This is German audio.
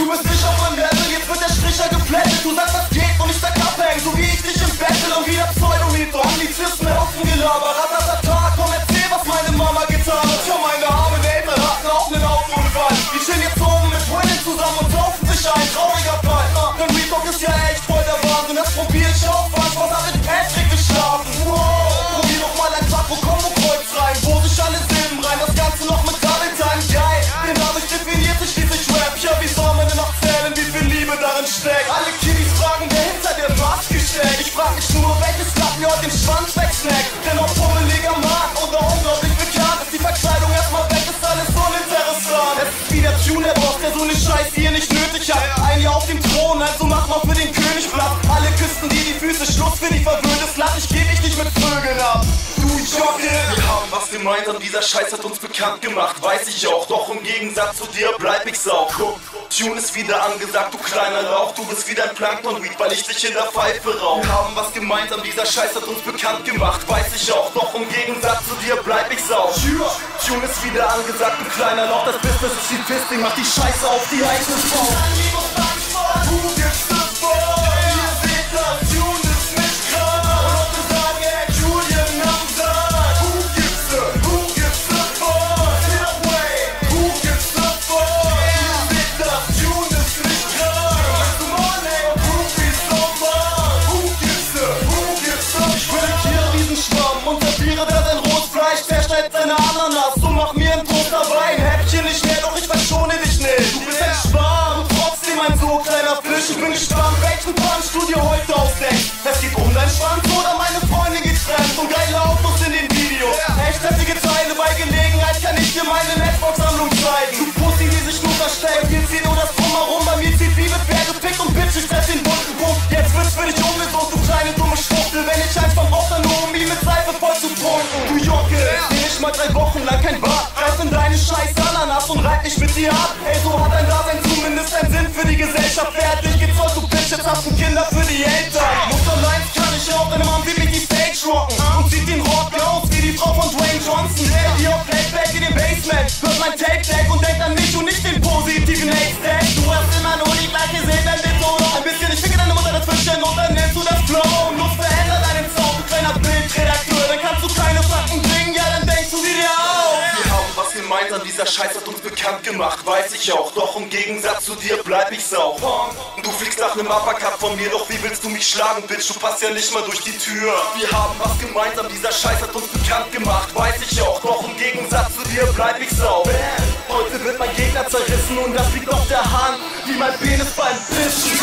Du bist nicht auf meinem Level, jetzt wird der Stricher geplättet. Du sagst, das geht und ich sag abhängen, so wie ich dich im Battle und wieder Pseudo-Hito. Anglizismen, Offengelaber, Ratatata, komm erzähl, was meine Mama getan hat. Schau, meine armen Eltern hatten auch nen Autounfall. Die chillen jetzt oben mit Freundin zusammen und saufen sich ein, trauriger Fall. Denn Retalk ist ja echt voll der Wahnsinn, das probier ich auch fast, was hat mit Patrick geschlafen? Wow, probier doch mal ein Taco-Kombo-Kreuz rein, wo sich alle Silben rein, das Ganze noch mit Double Time, geil. Denn dadurch definiert sich schließlich Rap, ja, wie soll man denn noch zählen, wie viel Liebe darin steckt? Alle Kiddies fragen, wer hinter der Maske steckt. Ich frag mich nur, welches Lappen heute den Schwanz wegsnackt. Denn ob pummeliger Mann oder unglaublich bekannt, ist die Verkleidung erstmal weg, ist alles uninteressant. Es ist wie der Tune, der Boss, der so ne Scheiße hier nicht nötig hat. Ein Jahr auf dem Thron, also mach mal für den König Platz. Alle küssen dir die Füße, Schluss für die verwöhntes Land. Ich geb dich nicht mit Vögeln ab, du Jocke. Wir haben was gemeinsam, dieser Scheiß hat uns bekannt gemacht, weiß ich auch. Doch im Gegensatz zu dir bleib ich sau. Tune ist wieder angesagt, du kleiner Lauch. Du bist wieder ein Plankton-Weed, weil ich dich in der Pfeife rauch. Wir haben was gemeinsam, dieser Scheiß hat uns bekannt gemacht, weiß ich auch. Doch im Gegensatz zu dir bleib ich sau. Tune ist wieder angesagt, du kleiner Lauch. Das Business ist die Fisting, mach die Scheiße auf die heiße Frau. Du gibst es vor, ihr seht das, Tune ist nicht krank. Und ob du sagen, ey, Julian am Sack. Who gives it vor, sit away. Who gives it vor, ihr seht das, Tune ist nicht krank. Come on, ey, Groupies so far. Who gives it? Ich prädikiere diesen Schwamm und serviere da sein rohes Fleisch, zerschneidet seine Ananas und mach mir ein Toast dabei. Ein Häppchen nicht mehr, doch ich verschone dich nicht. Du bist ein Schwarm, trotzdem ein so kleiner Fisch. Ich bin gespannt, welchen Punch du dir heute aufdeckst. Es geht um deinen Schwanz oder meine Freundin geht fremd und geile Autos in den Videos. Echt heftige Teile, bei Gelegenheit kann ich dir meine Netbox-Sammlung zeigen. Du Pussy, die sich nur versteckt, wir ziehen nur das Drumherum. Bei mir zieht Liebe Pferde, Pick und Bitch, ich treff den bunten Punkt. Jetzt wird's für dich ungesund, du kleine dumme Schwuchtel. Wenn ich eins vom Rauch dann nur, um ihn mit Seife voll zu trunken. Du Jocke, seh ich mal 3 Wochen lang kein Bart. Greif in deine scheiß Ananas und reib mich mit dir ab. Ey, so hat dein Dasein zumindest einen Sinn für die Gesellschaft. Fertig geht's heute, du Bitch, jetzt hast du Kinder für die Eltern. Musterlines kann ich auch, deine Mom will mich die Stage rocken und zieht den Rock aus wie die Frau von Dwayne Johnson. Ey, die auf Playback in dem Basement, hört mein Tape-Deck und denkt an mich und nicht den positiven Ace-Deck. Du hast immer nur die gleiche Silberbetonung. Ein bisschen, ich ficke deine Mutter dazwischen und dann nimmst du das Flow. Und Lust verändert deinen Sound, du kleiner Bildredakteur. Dann kannst du keine Fakten bringen, ja, dann denkst du sie dir auf. Wir haben was gemeinsam, dieser Scheiß hat uns bekannt gemacht, weiß ich auch. Doch im Gegensatz zu dir bleib ich sau. Du fliegst nach nem Uppercut von mir, doch wie willst du mich schlagen, Bitch? Du passt ja nicht mal durch die Tür. Wir haben was gemeinsam, dieser Scheiß hat uns bekannt gemacht, weiß ich auch. Doch im Gegensatz zu dir bleib ich sau. Heute wird mein Gegner zerrissen und das liegt auf der Hand, wie mein Penis beim Fischen.